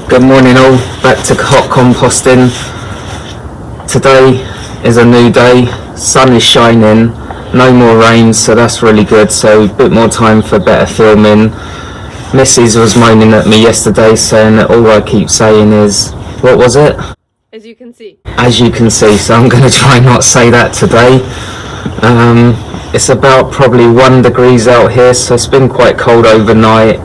Good morning all, back to hot composting. Today is a new day, sun is shining, no more rain, so that's really good, so a bit more time for better filming. Mrs was moaning at me yesterday saying that all I keep saying is, what was it? As you can see. As you can see, so I'm going to try not say that today. It's about probably 1 degree out here, so it's been quite cold overnight.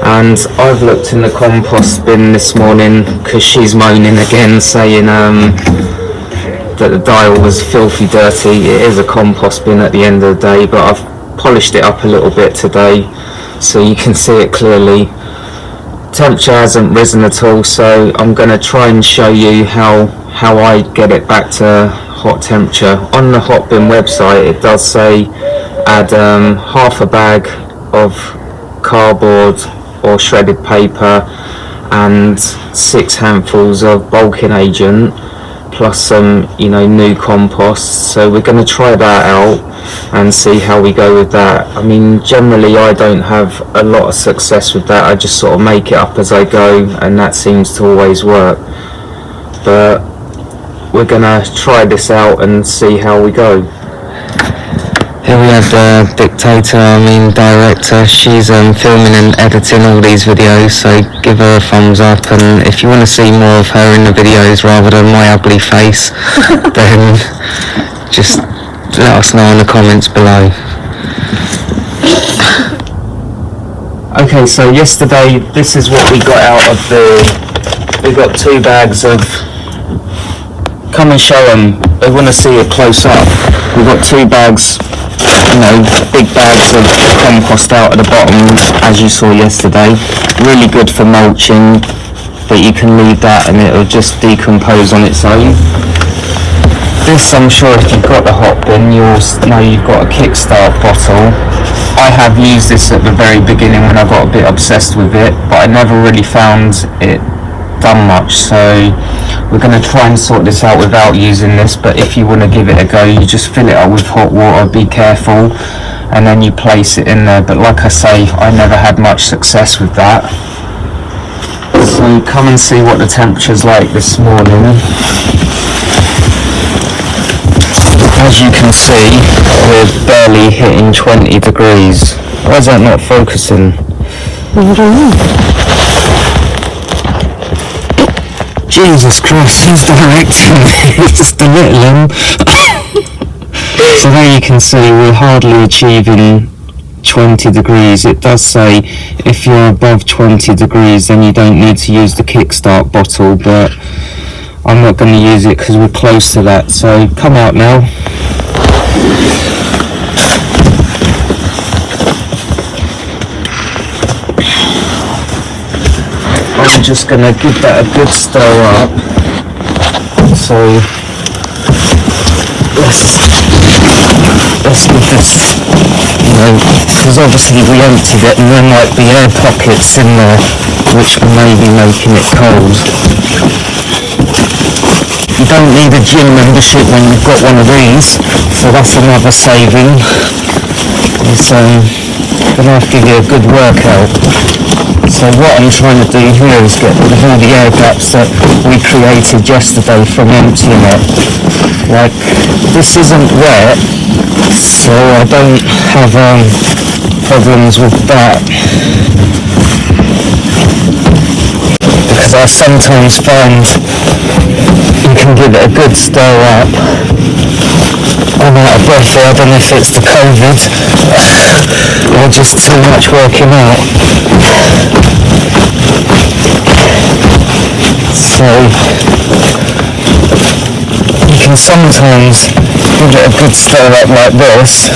And I've looked in the compost bin this morning because she's moaning again, saying that the dial was filthy dirty. It is a compost bin at the end of the day, but I've polished it up a little bit today so you can see it clearly. Temperature hasn't risen at all, so I'm going to try and show you how I get it back to hot temperature. On the Hotbin website it does say add half a bag of cardboard or shredded paper and 6 handfuls of bulking agent plus some new compost, so we're going to try that out and see how we go with that. I mean, generally I don't have a lot of success with that, I just sort of make it up as I go and that seems to always work, but we're going to try this out and see how we go. Here we have the director. She's filming and editing all these videos, so give her a thumbs up, and if you want to see more of her in the videos rather than my ugly face, then just let us know in the comments below. Okay, so yesterday this is what we got out of we got 2 bags of, come and show them, they want to see it close up. We got 2 bags, big bags of compost out at the bottom, as you saw yesterday. Really good for mulching, but you can leave that and it'll just decompose on its own. This, I'm sure if you've got the Hotbin, you'll know you've got a kickstart bottle. I have used this at the very beginning when I got a bit obsessed with it, but I never really found it done much, so we're going to try and sort this out without using this. But if you want to give it a go, you just fill it up with hot water, be careful, and then you place it in there. But like I say, I never had much success with that, so come and see what the temperature's like this morning. As you can see, we're barely hitting 20 degrees. Why is that not focusing? I don't know. Jesus Christ, he's directing me, just a little. So there you can see we're hardly achieving 20 degrees. It does say if you're above 20 degrees then you don't need to use the kickstart bottle, but I'm not going to use it because we're close to that. So come out now. I'm just going to give that a good stir up. So let's give this, because obviously we emptied it and there might be air pockets in there which may be making it cold. You don't need a gym membership when you've got one of these, so that's another saving. It's going to have to give you a good workout. So what I'm trying to do here is get rid of all the air gaps that we created yesterday from emptying it. Like, this isn't wet, so I don't have problems with that. Because I sometimes find you can give it a good stir up. I'm out of breath here, I don't know if it's the COVID or just too much working out. So you can sometimes give it a good stir up like this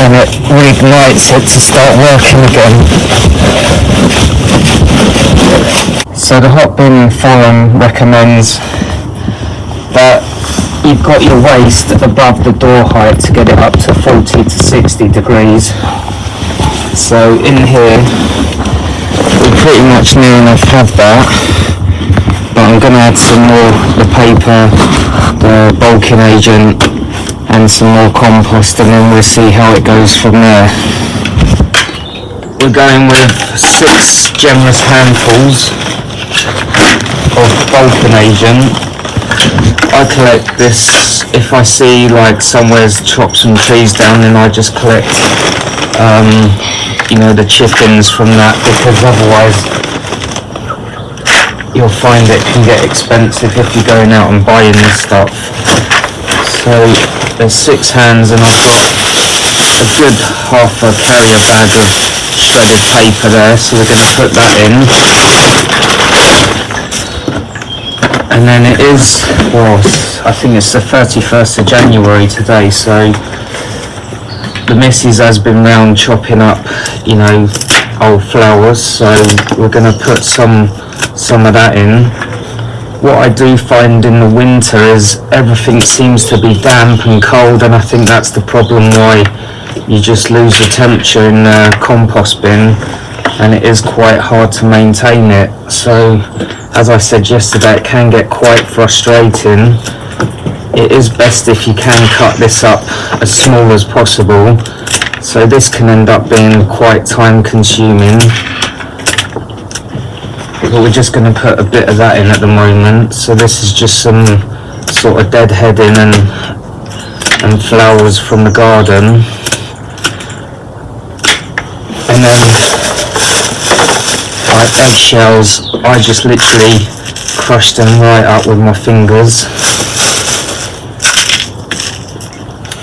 and it reignites it to start working again. So the Hotbin forum recommends that you've got your waste above the door height to get it up to 40 to 60 degrees. So in here we pretty much near enough have that, but I'm going to add some more, the paper, the bulking agent and some more compost, and then we'll see how it goes from there. We're going with 6 generous handfuls of bulking agent. I collect this if I see like somewhere's chopped some trees down, then I just collect you know, the chippings from that, because otherwise you'll find it can get expensive if you're going out and buying this stuff. So there's 6 hands, and I've got a good half a carrier bag of shredded paper there, so we're going to put that in. And then it is, well, I think it's the 31st of January today, so the missus has been round chopping up, you know, old flowers, so we're going to put some of that in. What I do find in the winter is everything seems to be damp and cold, and I think that's the problem why you just lose the temperature in the compost bin, and it is quite hard to maintain it. So as I said yesterday, it can get quite frustrating. It is best if you can cut this up as small as possible, so this can end up being quite time consuming, but we're just going to put a bit of that in at the moment. So this is just some sort of deadheading and flowers from the garden. And then like eggshells, I just literally crush them right up with my fingers.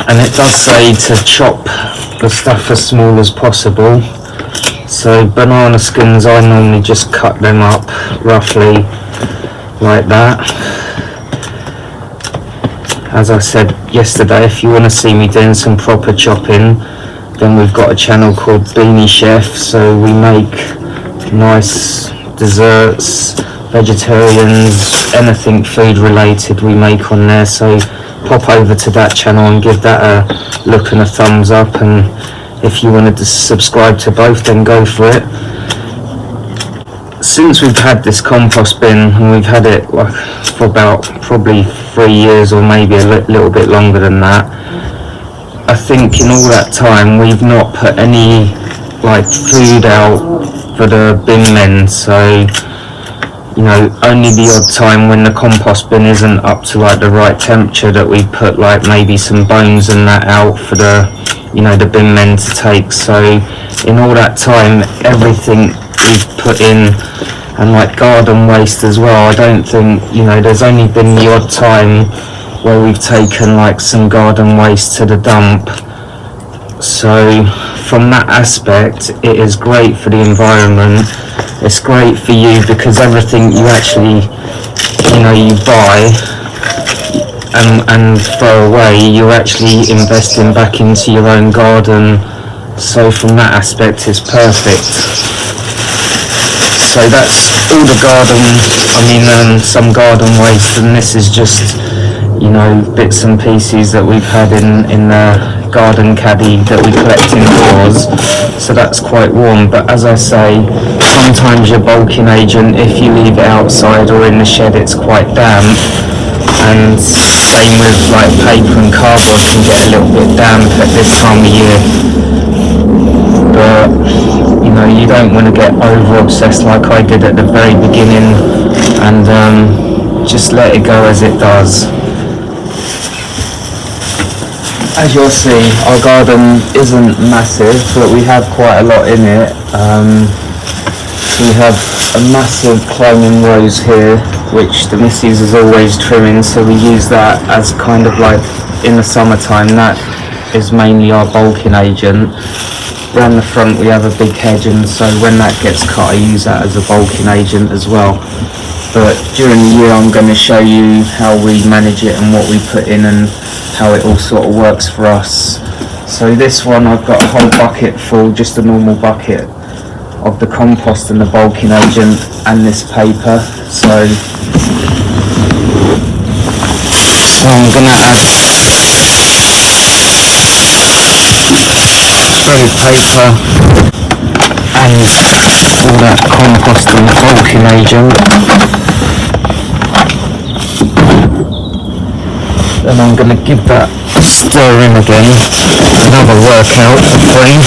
And it does say to chop the stuff as small as possible. So banana skins, I normally just cut them up roughly like that. As I said yesterday, if you want to see me doing some proper chopping, then we've got a channel called Beanie Chef, so we make nice desserts, vegetarians, anything food related we make on there. So pop over to that channel and give that a look and a thumbs up, and if you wanted to subscribe to both, then go for it. Since we've had this compost bin, and we've had it for about probably 3 years or maybe a little bit longer than that, I think in all that time we've not put any like food out for the bin men. So you know, only the odd time when the compost bin isn't up to like the right temperature that we put like maybe some bones and that out for the, you know, the bin men to take. So in all that time, everything we've put in, and like garden waste as well, I don't think, you know, there's only been the odd time where we've taken like some garden waste to the dump. So from that aspect, it is great for the environment. It's great for you because everything you actually, you know, you buy and throw away, you're actually investing back into your own garden. So from that aspect, it's perfect. So that's all the garden, some garden waste, and this is just, you know, bits and pieces that we've had in the garden caddy that we collect indoors. So that's quite warm, but as I say, sometimes your bulking agent, if you leave it outside or in the shed, it's quite damp, and same with like paper and cardboard can get a little bit damp at this time of year. But you know, you don't want to get over obsessed like I did at the very beginning, and just let it go as it does. As you'll see, our garden isn't massive, but we have quite a lot in it. We have a massive climbing rose here, which the missus is always trimming, so we use that as kind of like in the summertime. That is mainly our bulking agent. Around the front we have a big hedge, and so when that gets cut I use that as a bulking agent as well. But during the year I'm going to show you how we manage it and what we put in and how it all sort of works for us. So this one I've got a whole bucket full, just a normal bucket, of the compost and the bulking agent and this paper. So I'm going to add road paper and all that compost and bulking agent. Then I'm going to give that a stir in again, another workout for the brain.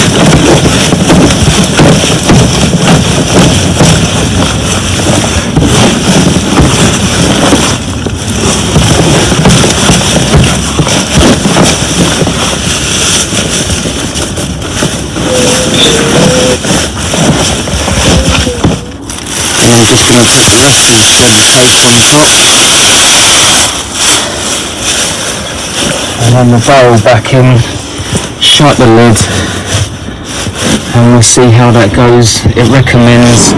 I'm just going to press this tape on top, and then the bowl back in, shut the lid, and we'll see how that goes. It recommends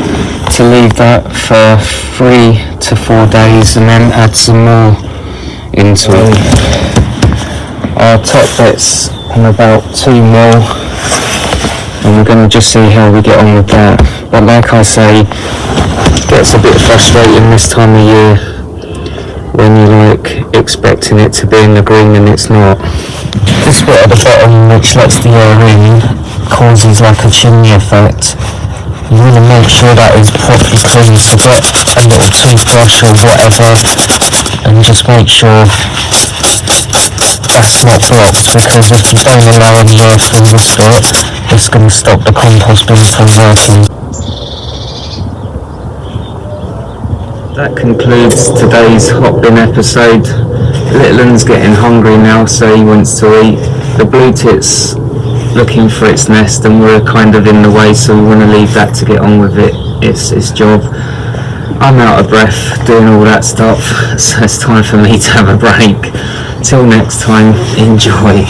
to leave that for 3 to 4 days and then add some more into it. Our top bit's on about 2 mil, and we're going to just see how we get on with that. But like I say, it gets a bit frustrating this time of year when you're like expecting it to be in the green and it's not. This bit at the bottom, which lets the air in, causes like a chimney effect. You want to make sure that is properly clean, so get a little toothbrush or whatever and just make sure that's not blocked, because if you don't allow the air to this bit, it's going to stop the compost bin from working. That concludes today's Hotbin episode. Little un's getting hungry now, so he wants to eat. The blue tit's looking for its nest and we're kind of in the way, so we want to leave that to get on with its job. I'm out of breath doing all that stuff, so it's time for me to have a break. Till next time, enjoy.